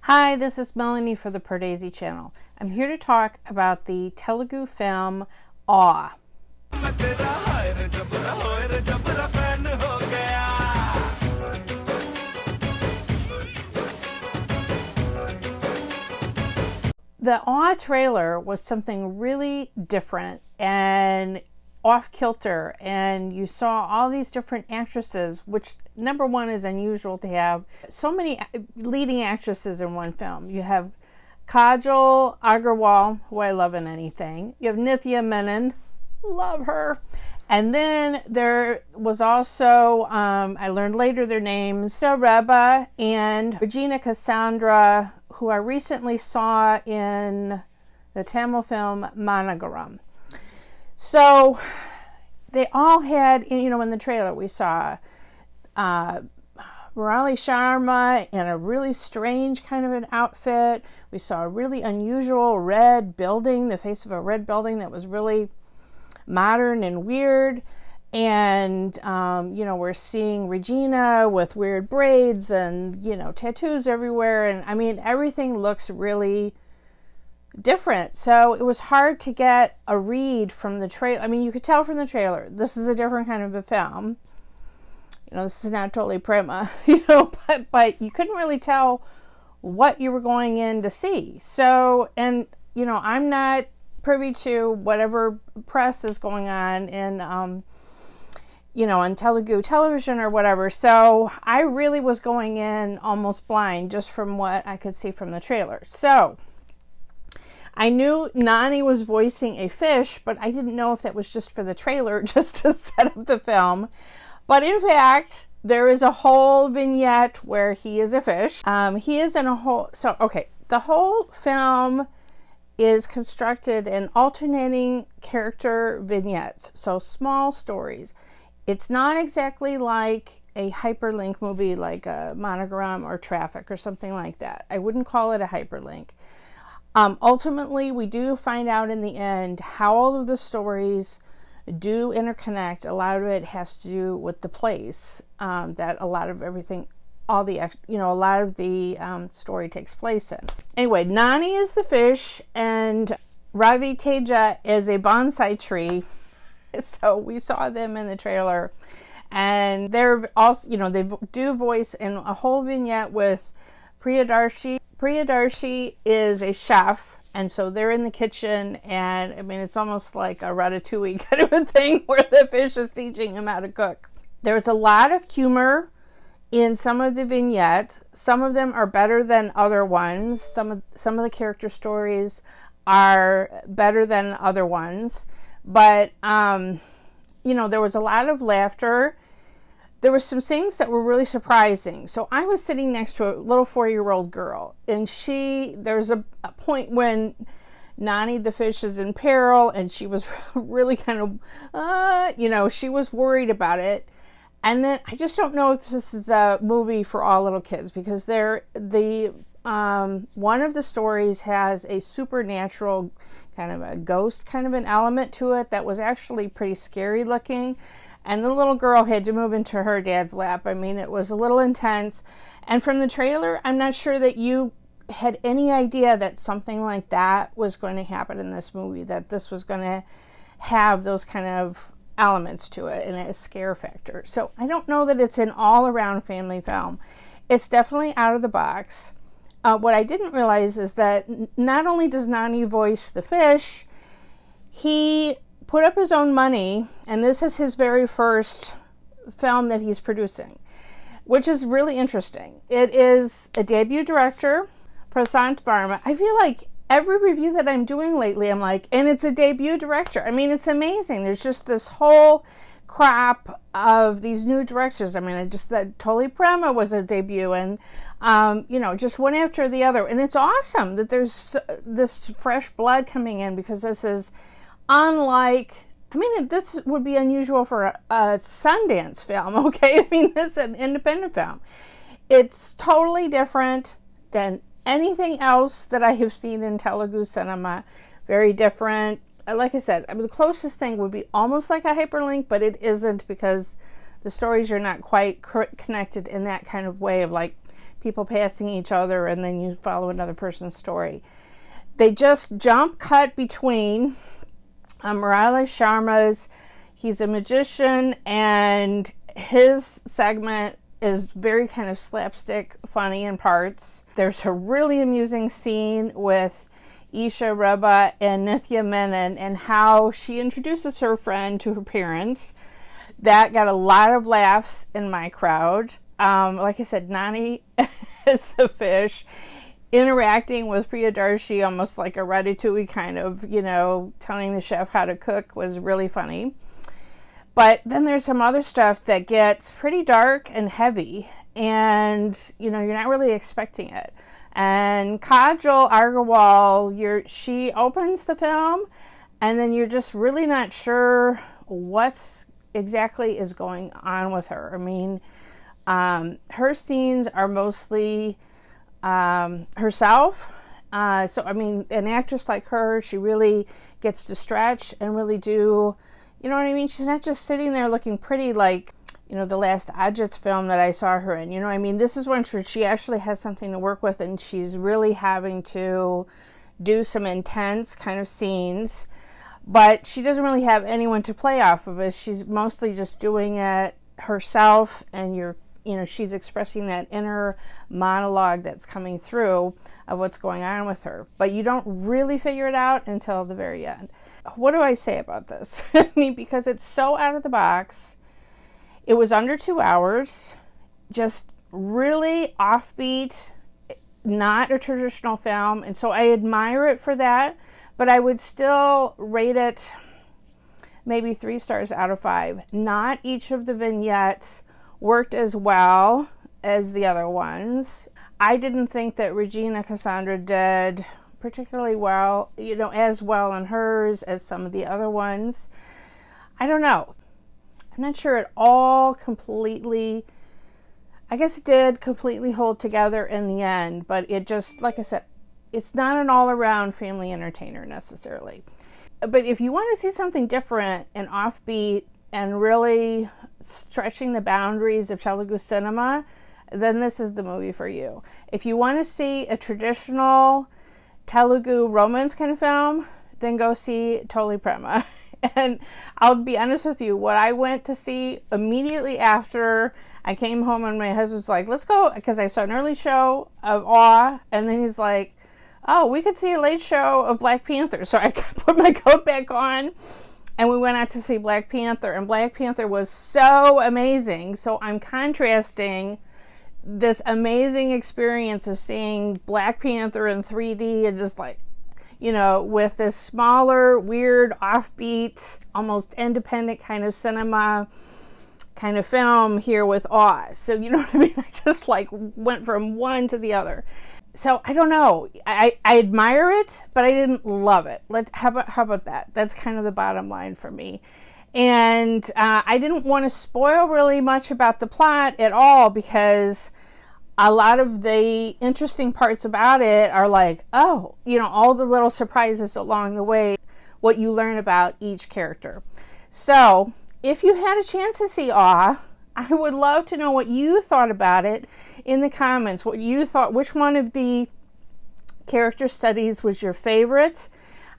Hi, this is Melanie for the Pardesi channel. I'm here to talk about the Telugu film Awe. The Awe trailer was something really different and off-kilter, and you saw all these different actresses, which number one is unusual to have so many leading actresses in one film. You have Kajal Aggarwal, who I love in anything. You have Nithya Menen, love her. And then there was also, I learned later their names, Eesha Rebba and Regina Cassandra, who I recently saw in the Tamil film Managaram. So they all had, in the trailer we saw Murali Sharma in a really strange kind of an outfit. We saw a really unusual red building, the face of a red building that was really modern and weird. And, we're seeing Regina with weird braids and, tattoos everywhere. And I mean, everything looks really different. So it was hard to get a read from the trailer. I mean, you could tell from the trailer, this is a different kind of a film. This is not totally prima, but you couldn't really tell what you were going in to see. So, and, I'm not privy to whatever press is going on in, on Telugu television or whatever. So I really was going in almost blind just from what I could see from the trailer. So I knew Nani was voicing a fish, but I didn't know if that was just for the trailer, just to set up the film. But in fact, there is a whole vignette where he is a fish. He is in a whole, the whole film is constructed in alternating character vignettes, so small stories. It's not exactly like a hyperlink movie like a Monogram or Traffic or something like that. I wouldn't call it a hyperlink. Ultimately, we do find out in the end how all of the stories do interconnect. A lot of it has to do with the place that a lot of everything, a lot of the story takes place in. Anyway, Nani is the fish and Ravi Teja is a bonsai tree. So we saw them in the trailer, and they're also, they do voice in a whole vignette with Priyadarshi. Priyadarshi is a chef, and so they're in the kitchen, and I mean, it's almost like a ratatouille kind of a thing where the fish is teaching him how to cook. There's a lot of humor in some of the vignettes. Some of them are better than other ones. Some of the character stories are better than other ones. But, there was a lot of laughter. There were some things that were really surprising. So I was sitting next to a little 4-year-old girl, and there's a point when Nani the fish is in peril, and she was really kind of, she was worried about it. And then I just don't know if this is a movie for all little kids, because one of the stories has a supernatural kind of a ghost kind of an element to it that was actually pretty scary looking. And the little girl had to move into her dad's lap. I mean, it was a little intense. And from the trailer, I'm not sure that you had any idea that something like that was going to happen in this movie, that this was going to have those kind of elements to it and a scare factor. So I don't know that it's an all-around family film. It's definitely out of the box. What I didn't realize is that not only does Nani voice the fish, he put up his own money, and this is his very first film that he's producing, which is really interesting. It is a debut director, Prasanth Varma. I feel like every review that I'm doing lately, I'm like, and it's a debut director. I mean, it's amazing. There's just this whole crop of these new directors. I mean, that Toli Prema was a debut, and just one after the other. And it's awesome that there's this fresh blood coming in, because this is unlike, this would be unusual for a Sundance film, okay? I mean, this is an independent film. It's totally different than anything else that I have seen in Telugu cinema. Very different. Like I said, the closest thing would be almost like a hyperlink, but it isn't, because the stories are not quite connected in that kind of way of like people passing each other, and then you follow another person's story. They just jump cut between Murali Sharma's, he's a magician, and his segment is very kind of slapstick funny in parts. There's a really amusing scene with Eesha Rebba and Nithya Menen and how she introduces her friend to her parents. That got a lot of laughs in my crowd. Like I said, Nani is the fish interacting with Priyadarshi, almost like a ratatouille kind of, telling the chef how to cook, was really funny. But then there's some other stuff that gets pretty dark and heavy, and you're not really expecting it. And Kajal Aggarwal, she opens the film, and then you're just really not sure what's exactly is going on with her. I mean, her scenes are mostly herself. So, I mean, an actress like her, she really gets to stretch and really do, you know what I mean? She's not just sitting there looking pretty like, the last Ajit's film that I saw her in. You know what I mean? This is when she actually has something to work with, and she's really having to do some intense kind of scenes. But she doesn't really have anyone to play off of it. She's mostly just doing it herself, and she's expressing that inner monologue that's coming through of what's going on with her. But you don't really figure it out until the very end. What do I say about this? I mean, because it's so out of the box. It was under 2 hours, just really offbeat, not a traditional film. And so I admire it for that, but I would still rate it maybe 3 stars out of 5. Not each of the vignettes worked as well as the other ones. I didn't think that Regina Cassandra did particularly well, as well in hers as some of the other ones. I don't know. I'm not sure it all completely, I guess it did completely hold together in the end, but it just, like I said, it's not an all-around family entertainer necessarily. But if you want to see something different and offbeat and really stretching the boundaries of Telugu cinema, then this is the movie for you. If you want to see a traditional Telugu romance kind of film, then go see Toli Prema. And I'll be honest with you, what I went to see immediately after I came home, and my husband's like, let's go, because I saw an early show of Awe, and then he's like, oh, we could see a late show of Black Panther. So I put my coat back on, and we went out to see Black Panther, and Black Panther was so amazing. So I'm contrasting this amazing experience of seeing Black Panther in 3D and just like, with this smaller, weird, offbeat, almost independent kind of cinema kind of film here with Awe. So, you know what I mean? I just went from one to the other. So I don't know. I admire it, but I didn't love it. How about that? That's kind of the bottom line for me. And I didn't want to spoil really much about the plot at all, because a lot of the interesting parts about it are all the little surprises along the way, what you learn about each character. So if you had a chance to see Awe, I would love to know what you thought about it in the comments. What you thought, which one of the character studies was your favorite?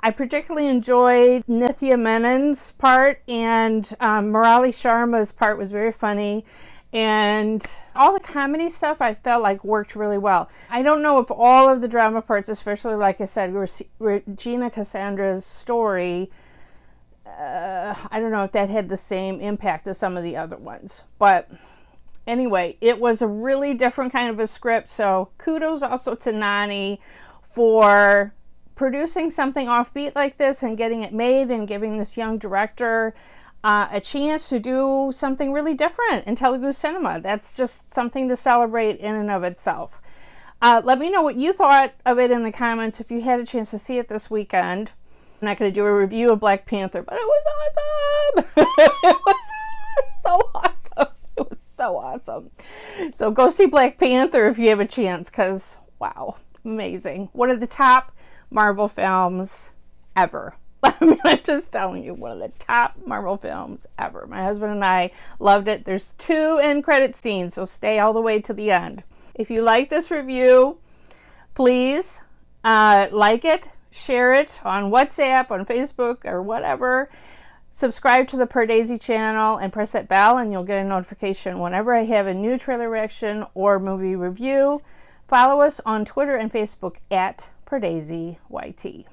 I particularly enjoyed Nithya Menen's part, and Murali Sharma's part was very funny. And all the comedy stuff I felt like worked really well. I don't know if all of the drama parts, especially like I said, Regina Cassandra's story, I don't know if that had the same impact as some of the other ones. But anyway, it was a really different kind of a script. So kudos also to Nani for producing something offbeat like this and getting it made and giving this young director a chance to do something really different in Telugu cinema. That's just something to celebrate in and of itself. Let me know what you thought of it in the comments if you had a chance to see it this weekend. I'm not going to do a review of Black Panther, but it was awesome! It was so awesome! It was so awesome. So go see Black Panther if you have a chance, because, wow, amazing. One of the top Marvel films ever. I mean, I'm just telling you, one of the top Marvel films ever. My husband and I loved it. There's 2 end credit scenes, so stay all the way to the end. If you like this review, please like it, share it on WhatsApp, on Facebook, or whatever. Subscribe to the Pardesi channel and press that bell, and you'll get a notification whenever I have a new trailer reaction or movie review. Follow us on Twitter and Facebook at PardesiYT.